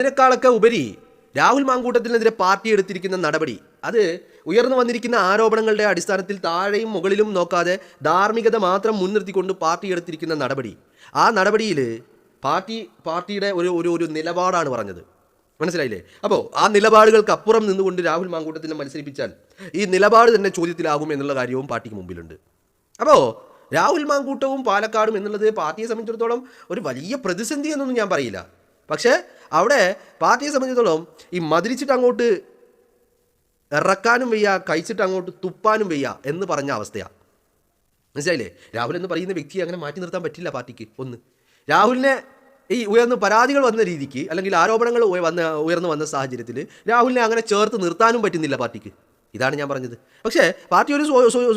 അതിനേക്കാളൊക്കെ ഉപരി രാഹുൽ മാങ്കൂട്ടത്തിനെതിരെ പാർട്ടി എടുത്തിരിക്കുന്ന നടപടി, അത് ഉയർന്നു വന്നിരിക്കുന്ന ആരോപണങ്ങളുടെ അടിസ്ഥാനത്തിൽ താഴെയും മുകളിലും നോക്കാതെ ധാർമ്മികത മാത്രം മുൻനിർത്തിക്കൊണ്ട് പാർട്ടി എടുത്തിരിക്കുന്ന നടപടി, ആ നടപടിയിൽ പാർട്ടിയുടെ ഒരു നിലപാടാണ് പറഞ്ഞത്. മനസ്സിലായില്ലേ? അപ്പോൾ ആ നിലപാടുകൾക്ക് അപ്പുറം നിന്നുകൊണ്ട് രാഹുൽ മാങ്കൂട്ടത്തിനെ മത്സരിപ്പിച്ചാൽ ഈ നിലപാട് തന്നെ ചോദ്യത്തിലാകും എന്നുള്ള കാര്യവും പാർട്ടിക്ക് മുമ്പിലുണ്ട്. അപ്പോൾ രാഹുൽ മാങ്കൂട്ടവും പാലക്കാടും എന്നുള്ളത് പാർട്ടിയെ സംബന്ധിച്ചിടത്തോളം ഒരു വലിയ പ്രതിസന്ധി എന്നൊന്നും ഞാൻ പറയില്ല. പക്ഷേ അവിടെ പാർട്ടിയെ സംബന്ധിച്ചിടത്തോളം ഈ മതിരിച്ചിട്ട് അങ്ങോട്ട് ഇറക്കാനും വയ്യ, കഴിച്ചിട്ട് അങ്ങോട്ട് തുപ്പാനും വയ്യ എന്ന് പറഞ്ഞ അവസ്ഥയാണ്. മനസ്സിലായില്ലേ? രാഹുൽ എന്ന് പറയുന്ന വ്യക്തിയെ അങ്ങനെ മാറ്റി നിർത്താൻ പറ്റില്ല പാർട്ടിക്ക്. ഒന്ന്, രാഹുലിനെ ഈ ഉയർന്ന പരാതികൾ വന്ന രീതിക്ക് അല്ലെങ്കിൽ ആരോപണങ്ങൾ ഉയർന്നു വന്ന സാഹചര്യത്തിൽ രാഹുലിനെ അങ്ങനെ ചേർത്ത് നിർത്താനും പറ്റുന്നില്ല പാർട്ടിക്ക്. ഇതാണ് ഞാൻ പറഞ്ഞത്. പക്ഷേ പാർട്ടി ഒരു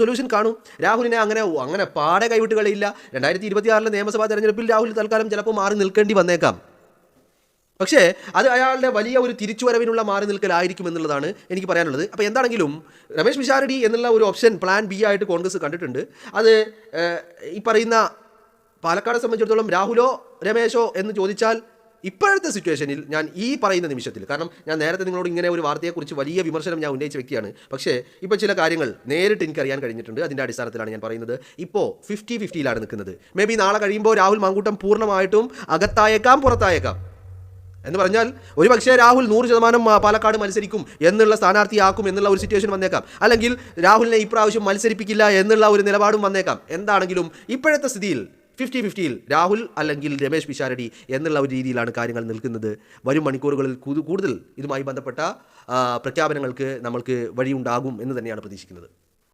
സൊല്യൂഷൻ കാണും. രാഹുലിനെ അങ്ങനെ പാടെ കൈവിട്ട് കളിയില്ല. 2026 നിയമസഭാ തെരഞ്ഞെടുപ്പിൽ രാഹുൽ തൽക്കാലം ചിലപ്പോൾ മാറി നിൽക്കേണ്ടി വന്നേക്കാം. പക്ഷേ അത് അയാളുടെ വലിയ ഒരു തിരിച്ചുവരവിനുള്ള മാറി നിൽക്കലായിരിക്കും എന്നുള്ളതാണ് എനിക്ക് പറയാനുള്ളത്. അപ്പോൾ എന്താണെങ്കിലും രമേശ് പിഷാരടി എന്നുള്ള ഒരു ഓപ്ഷൻ പ്ലാൻ ബി ആയിട്ട് കോൺഗ്രസ് കണ്ടിട്ടുണ്ട്. അത് ഈ പറയുന്ന പാലക്കാട് സംബന്ധിച്ചിടത്തോളം രാഹുലോ രമേശോ എന്ന് ചോദിച്ചാൽ ഇപ്പോഴത്തെ സിറ്റുവേഷനിൽ ഞാൻ ഈ പറയുന്ന നിമിഷത്തിൽ, കാരണം ഞാൻ നേരത്തെ നിങ്ങളോട് ഇങ്ങനെ ഒരു വാർത്തയെക്കുറിച്ച് വലിയ വിമർശനം ഞാൻ ഉന്നയിച്ച വ്യക്തിയാണ്. പക്ഷേ ഇപ്പോൾ ചില കാര്യങ്ങൾ നേരിട്ട് എനിക്കറിയാൻ കഴിഞ്ഞിട്ടുണ്ട്. അതിൻ്റെ അടിസ്ഥാനത്തിലാണ് ഞാൻ പറയുന്നത്. ഇപ്പോൾ 50-50 നിൽക്കുന്നത്. മേ ബി നാളെ കഴിയുമ്പോൾ രാഹുൽ മാങ്കൂട്ടം പൂർണ്ണമായിട്ടും അകത്തായേക്കാം, പുറത്തായേക്കാം. എന്ന് പറഞ്ഞാൽ ഒരു പക്ഷേ രാഹുൽ 100% പാലക്കാട് മത്സരിക്കും എന്നുള്ള സ്ഥാനാർത്ഥിയാക്കും എന്നുള്ള ഒരു സിറ്റുവേഷൻ വന്നേക്കാം. അല്ലെങ്കിൽ രാഹുലിനെ ഇപ്രാവശ്യം മത്സരിപ്പിക്കില്ല എന്നുള്ള ഒരു നിലപാടും വന്നേക്കാം. എന്താണെങ്കിലും ഇപ്പോഴത്തെ സ്ഥിതിയിൽ 50-50 രാഹുൽ അല്ലെങ്കിൽ രമേശ് പിഷാരടി എന്നുള്ള ഒരു രീതിയിലാണ് കാര്യങ്ങൾ നിൽക്കുന്നത്. വരും മണിക്കൂറുകളിൽ കൂടുതൽ ഇതുമായി ബന്ധപ്പെട്ട പ്രഖ്യാപനങ്ങൾക്ക് നമ്മൾക്ക് വഴിയുണ്ടാകും എന്ന് തന്നെയാണ് പ്രതീക്ഷിക്കുന്നത്.